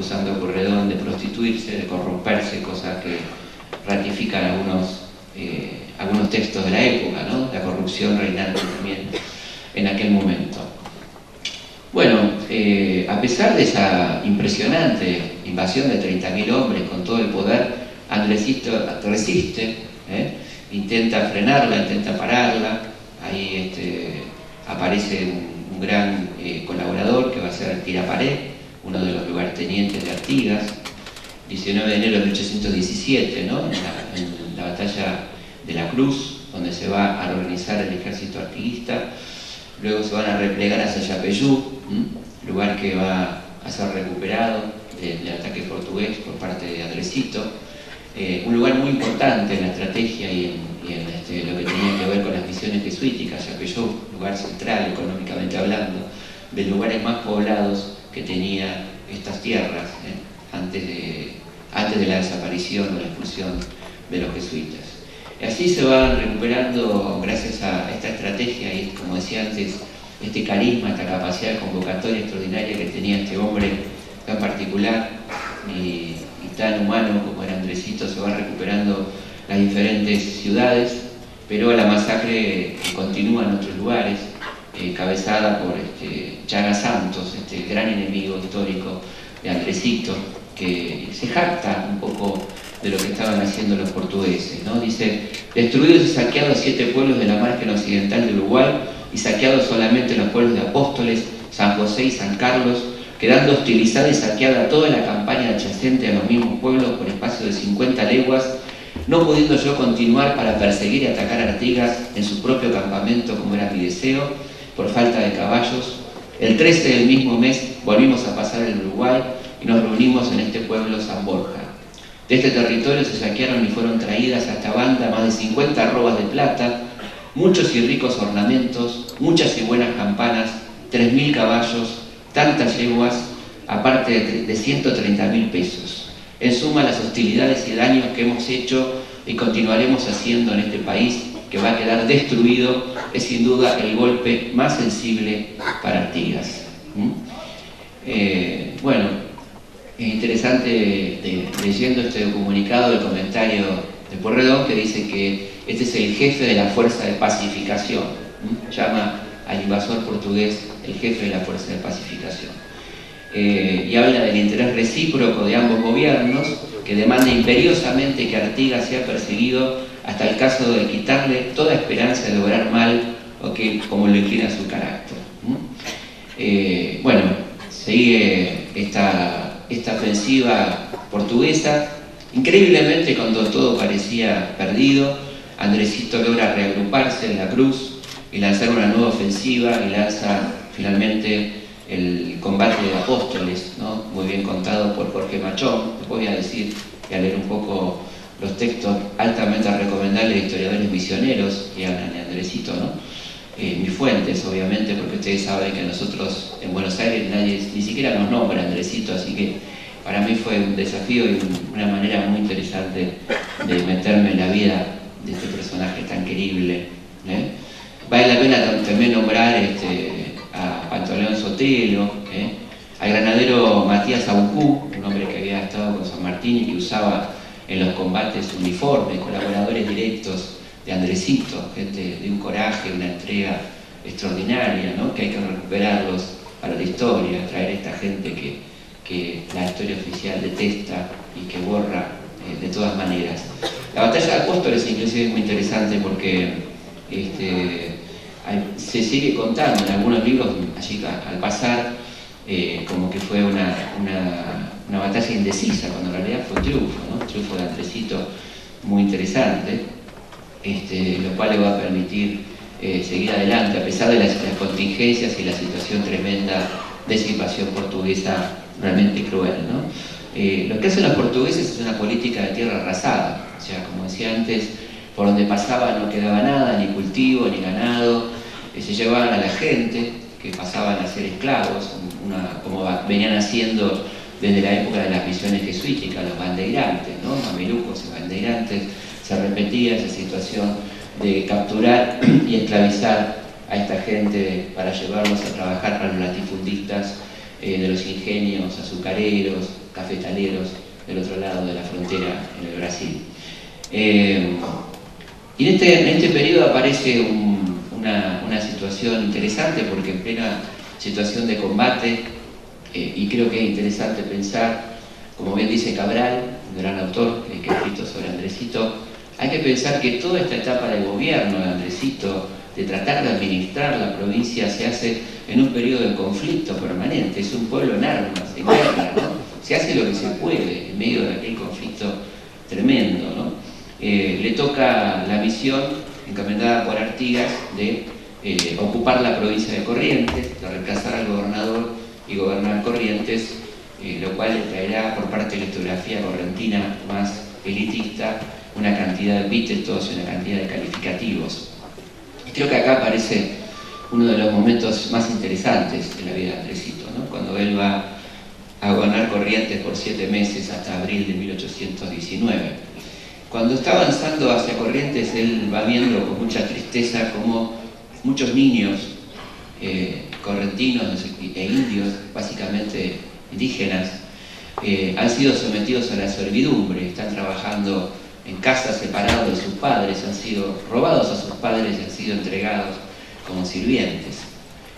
acusando a Pueyrredón de prostituirse, de corromperse, cosa que ratifican algunos textos de la época, ¿no? La corrupción reinante también en aquel momento. Bueno, a pesar de esa impresionante invasión de 30.000 hombres con todo el poder, Andresito resiste, intenta frenarla, intenta pararla. Ahí aparece un gran colaborador que va a ser Tiraparé, uno de los lugartenientes de Artigas, 19 de enero de 1817, ¿no? en la batalla de la Cruz, donde se va a organizar el ejército artiguista. Luego se van a replegar hacia Yapeyú, lugar que va a ser recuperado del ataque portugués por parte de Andresito. Un lugar muy importante en la estrategia y en lo que tenía que ver con las misiones jesuíticas. Yapeyú, lugar central económicamente hablando, de lugares más poblados que tenía estas tierras antes de la desaparición o la expulsión de los jesuitas. Y así se van recuperando, gracias a esta estrategia y, como decía antes, este carisma, esta capacidad de convocatoria extraordinaria que tenía este hombre tan particular y tan humano como era Andresito. Se van recuperando las diferentes ciudades, pero la masacre continúa en otros lugares, cabezada por Chaga Santos, este gran enemigo histórico de Andresito, que se jacta un poco de lo que estaban haciendo los portugueses, ¿no? Dice: destruidos y saqueados 7 pueblos de la margen occidental de Uruguay, y saqueados solamente los pueblos de Apóstoles, San José y San Carlos, quedando hostilizada y saqueada toda la campaña adyacente a los mismos pueblos por espacio de 50 leguas, no pudiendo yo continuar para perseguir y atacar a Artigas en su propio campamento como era mi deseo, por falta de caballos, el 13 del mismo mes volvimos a pasar el Uruguay y nos reunimos en este pueblo San Borja. De este territorio se saquearon y fueron traídas a esta banda más de 50 arrobas de plata, muchos y ricos ornamentos, muchas y buenas campanas, 3.000 caballos, tantas yeguas, aparte de 130.000 pesos. En suma, las hostilidades y daños que hemos hecho y continuaremos haciendo en este país, que va a quedar destruido, es sin duda el golpe más sensible para Artigas. Bueno, es interesante leyendo este comunicado, el comentario de Pueyrredón, que dice que este es el jefe de la fuerza de pacificación. Llama al invasor portugués el jefe de la fuerza de pacificación. Y habla del interés recíproco de ambos gobiernos, que demanda imperiosamente que Artigas sea perseguido hasta el caso de quitarle toda esperanza de obrar mal, o que, como lo inclina su carácter. Bueno, sigue esta ofensiva portuguesa. Increíblemente, cuando todo parecía perdido, Andresito logra reagruparse en la Cruz y lanzar una nueva ofensiva, y lanza finalmente el combate de Apóstoles, ¿no? Muy bien contado por Jorge Machón. Les voy a decir y a leer un poco los textos altamente recomendables de historiadores misioneros que hablan de Andresito, ¿no? Mis fuentes, obviamente, porque ustedes saben que nosotros en Buenos Aires nadie ni siquiera nos nombra Andresito, así que para mí fue un desafío y una manera muy interesante de meterme en la vida de este personaje tan querible. Vale la pena también nombrar a Pantaleón Sotelo, al granadero Matías Abucú, un hombre que había estado con San Martín y que usaba en los combates uniformes, colaboradores directos de Andresito, gente de un coraje, una entrega extraordinaria, ¿no? Que hay que recuperarlos para la historia, traer a esta gente que la historia oficial detesta y que borra de todas maneras. La batalla de Apóstoles inclusive es muy interesante porque se sigue contando en algunos libros allí al pasar como que fue una batalla indecisa, cuando en realidad fue un triunfo, ¿no? Un triunfo de Andresito muy interesante, lo cual le va a permitir seguir adelante a pesar de las contingencias y la situación tremenda de esa invasión portuguesa realmente cruel, ¿no? Lo que hacen los portugueses es una política de tierra arrasada, o sea, como decía antes, por donde pasaba no quedaba nada, ni cultivo, ni ganado, se llevaban a la gente, que pasaban a ser esclavos, como venían haciendo desde la época de las misiones jesuíticas, los bandeirantes, ¿no? Mamelucos y bandeirantes. Se repetía esa situación de capturar y esclavizar a esta gente para llevarlos a trabajar para los latifundistas de los ingenios azucareros, cafetaleros del otro lado de la frontera en el Brasil. Y en este periodo aparece una situación interesante, porque en plena situación de combate, y creo que es interesante pensar, como bien dice Cabral, un gran autor que ha escrito sobre Andresito, hay que pensar que toda esta etapa de gobierno de Andresito, de tratar de administrar la provincia, se hace en un periodo de conflicto permanente. Es un pueblo en armas, en guerra, ¿no? Se hace lo que se puede en medio de aquel conflicto tremendo, ¿no? Le toca la misión encomendada por Artigas de ocupar la provincia de Corrientes, de reemplazar al gobernador y gobernar Corrientes, lo cual le traerá por parte de la historiografía correntina más elitista una cantidad de epítetos y una cantidad de calificativos. Y creo que acá aparece uno de los momentos más interesantes de la vida de Andresito, ¿no? Cuando él va a gobernar Corrientes por 7 meses hasta abril de 1819. Cuando está avanzando hacia Corrientes, él va viendo con mucha tristeza cómo muchos niños correntinos e indios, básicamente indígenas, han sido sometidos a la servidumbre, están trabajando en casas separados de sus padres, han sido robados a sus padres y han sido entregados como sirvientes.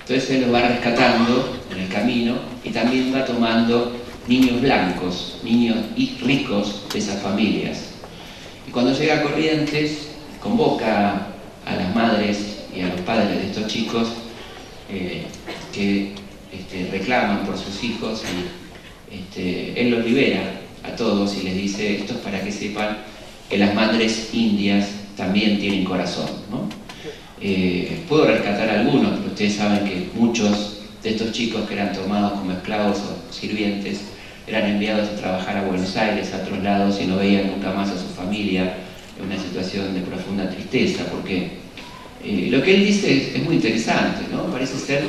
Entonces él los va rescatando en el camino y también va tomando niños blancos, niños ricos de esas familias. Y cuando llega a Corrientes, convoca a las madres y a los padres de estos chicos que reclaman por sus hijos, y él los libera a todos y les dice: esto es para que sepan que las madres indias también tienen corazón, ¿no? Puedo rescatar algunos, pero ustedes saben que muchos de estos chicos que eran tomados como esclavos o sirvientes eran enviados a trabajar a Buenos Aires, a otros lados, y no veían nunca más a su familia, en una situación de profunda tristeza, porque lo que él dice es muy interesante, ¿no? Parece ser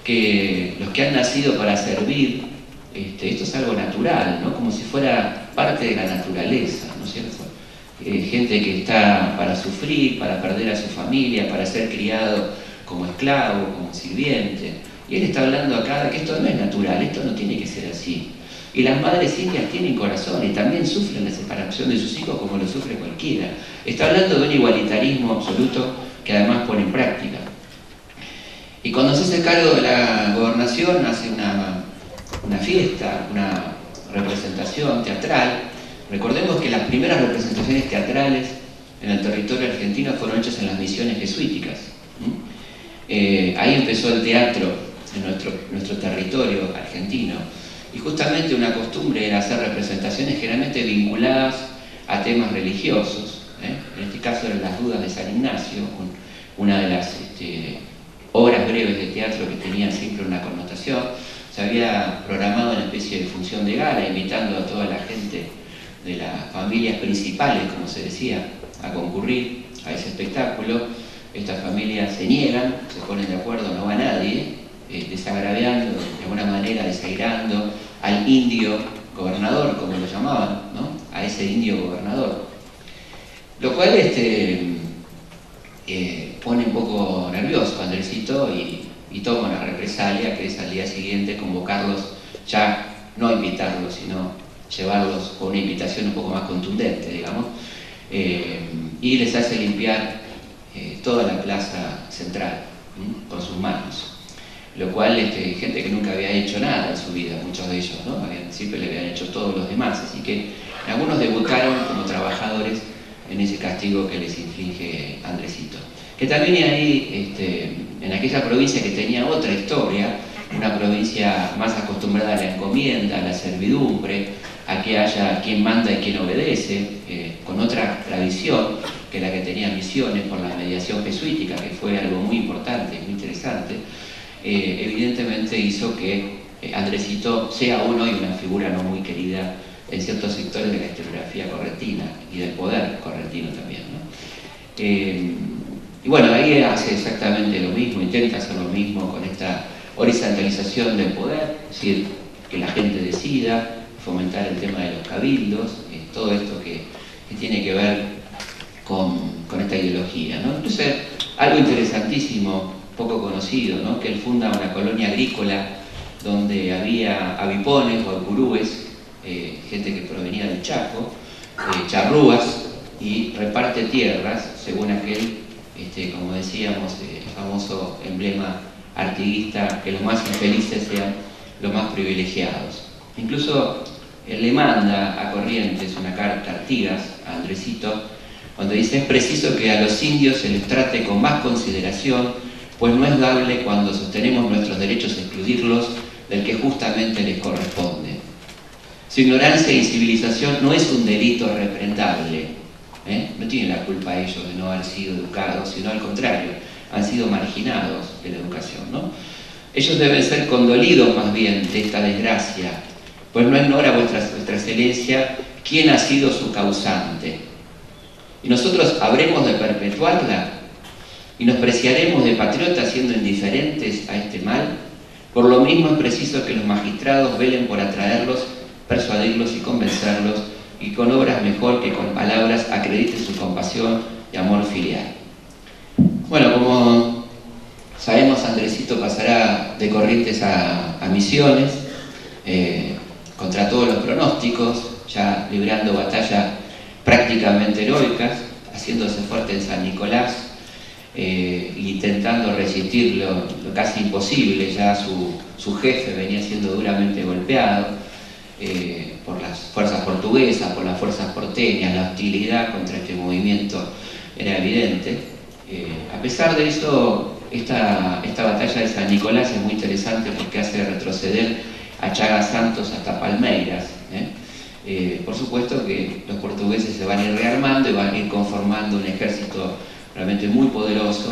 que los que han nacido para servir, esto es algo natural, ¿no? Como si fuera parte de la naturaleza, ¿no es cierto? Gente que está para sufrir, para perder a su familia, para ser criado como esclavo, como sirviente. Y él está hablando acá de que esto no es natural, esto no tiene que ser así. Y las madres indias tienen corazón y también sufren la separación de sus hijos como lo sufre cualquiera. Está hablando de un igualitarismo absoluto que además pone en práctica. Y cuando se hace cargo de la gobernación, hace una fiesta, una representación teatral. Recordemos que las primeras representaciones teatrales en el territorio argentino fueron hechas en las misiones jesuíticas. Ahí empezó el teatro en nuestro territorio argentino. Y justamente una costumbre era hacer representaciones generalmente vinculadas a temas religiosos. En este caso eran las dudas de San Ignacio, una de las obras breves de teatro que tenían siempre una connotación. Se había programado una especie de función de gala, invitando a toda la gente de las familias principales, como se decía, a concurrir a ese espectáculo. Estas familias se niegan, se ponen de acuerdo, no va nadie, desagraviando, de alguna manera desairando al indio gobernador, como lo llamaban, ¿no? A ese indio gobernador. Lo cual pone un poco nervioso a Andresito y toma una represalia, que es al día siguiente convocarlos, ya no invitarlos, sino llevarlos con una invitación un poco más contundente, digamos, y les hace limpiar toda la plaza central con sus manos. Lo cual, gente que nunca había hecho nada en su vida, muchos de ellos, ¿no? Siempre le habían hecho todos los demás, así que algunos debutaron como trabajadores en ese castigo que les inflige Andresito. Que también ahí, en aquella provincia que tenía otra historia, una provincia más acostumbrada a la encomienda, a la servidumbre, a que haya quien manda y quien obedece, con otra tradición que la que tenía Misiones por la mediación jesuítica, que fue algo muy importante, muy interesante, evidentemente hizo que Andresito sea aún hoy una figura no muy querida en ciertos sectores de la historiografía correntina y del poder correntino también, ¿no? Y bueno, ahí hace exactamente lo mismo, intenta hacer lo mismo con esta horizontalización del poder, es decir, que la gente decida, fomentar el tema de los cabildos, todo esto que tiene que ver con esta ideología, ¿no? Entonces, algo interesantísimo, poco conocido, ¿no? Que él funda una colonia agrícola donde había avipones o curúes, gente que provenía del Chaco, charrúas, y reparte tierras según aquel, como decíamos, famoso emblema artiguista, que los más infelices sean los más privilegiados. Incluso él le manda a Corrientes una carta a Artigas, a Andresito, donde dice: es preciso que a los indios se les trate con más consideración, pues no es dable cuando sostenemos nuestros derechos excluirlos del que justamente les corresponde. Su ignorancia e incivilización no es un delito reprendable, no tienen la culpa ellos de no haber sido educados, sino al contrario, han sido marginados de la educación, ¿no? Ellos deben ser condolidos más bien de esta desgracia, pues no ignora vuestra excelencia quién ha sido su causante. Y nosotros habremos de perpetuarla y nos preciaremos de patriotas siendo indiferentes a este mal. Por lo mismo es preciso que los magistrados velen por atraerlos, persuadirlos y convencerlos, y con obras mejor que con palabras acredite su compasión y amor filial. Bueno, como sabemos, Andresito pasará de Corrientes a Misiones, contra todos los pronósticos, ya librando batallas prácticamente heroicas, haciéndose fuerte en San Nicolás, intentando resistir lo casi imposible. Ya su jefe venía siendo duramente golpeado por las fuerzas portuguesas, por las fuerzas porteñas. La hostilidad contra este movimiento era evidente. A pesar de eso, esta batalla de San Nicolás es muy interesante porque hace retroceder a Chagas Santos hasta Palmeiras. Por supuesto que los portugueses se van a ir rearmando y van a ir conformando un ejército realmente muy poderoso,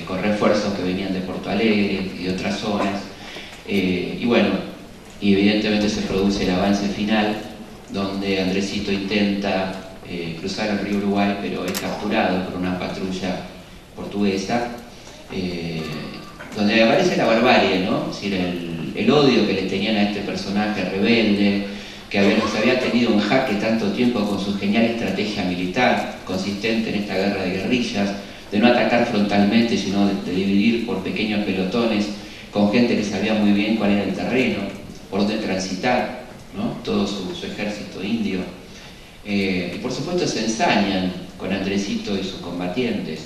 con refuerzos que venían de Porto Alegre y de otras zonas. Y bueno, y evidentemente se produce el avance final, donde Andresito intenta cruzar el río Uruguay, pero es capturado por una patrulla portuguesa, donde aparece la barbarie, ¿no? Es decir, el odio que le tenían a este personaje rebelde, que los había tenido en jaque tanto tiempo con su genial estrategia militar, consistente en esta guerra de guerrillas, de no atacar frontalmente, sino de dividir por pequeños pelotones, con gente que sabía muy bien cuál era el terreno, por dónde transitar, ¿no? Todo su ejército indio. Y por supuesto se ensañan con Andresito y sus combatientes.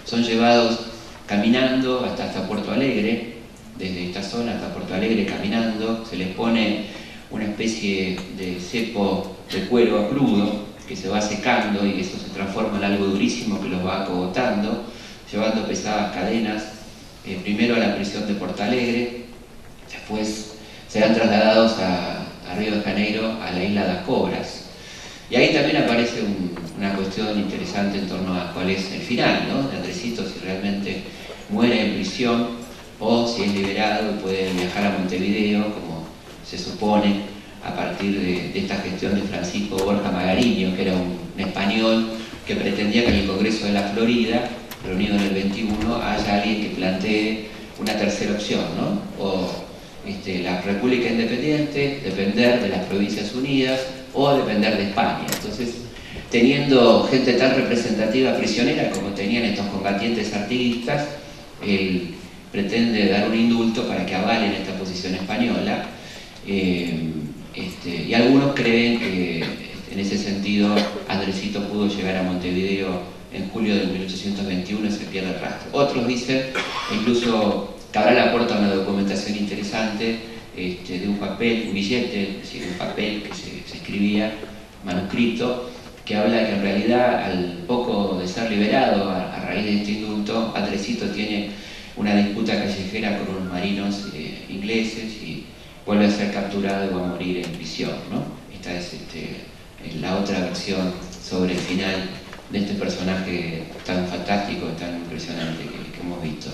Son llevados caminando hasta Puerto Alegre, desde esta zona hasta Puerto Alegre caminando. Se les pone una especie de cepo de cuero crudo que se va secando y eso se transforma en algo durísimo que los va acogotando, llevando pesadas cadenas, primero a la prisión de Porto Alegre, después serán trasladados a Río de Janeiro, a la isla das Cobras. Y ahí también aparece una cuestión interesante en torno a cuál es el final, ¿no?, de Andresito, si realmente muere en prisión o si es liberado y puede viajar a Montevideo, como se supone, a partir de esta gestión de Francisco Borja Magariño, que era un español que pretendía que en el Congreso de la Florida, reunido en el 21, haya alguien que plantee una tercera opción, ¿no? O la República Independiente, depender de las Provincias Unidas o depender de España. Entonces, teniendo gente tan representativa prisionera como tenían estos combatientes artiguistas, él pretende dar un indulto para que avalen esta posición española. Y algunos creen que en ese sentido Andresito pudo llegar a Montevideo en julio de 1821 y se pierde el rastro. Otros dicen, incluso Cabral aporta una documentación interesante de un papel, un billete, es decir, un papel que se escribía, manuscrito, que habla de que en realidad al poco de ser liberado a raíz de este indulto, Andresito tiene una disputa callejera con unos marinos ingleses y vuelve a ser capturado y va a morir en prisión, ¿no? Esta es la otra versión sobre el final de este personaje tan fantástico, tan impresionante que hemos visto.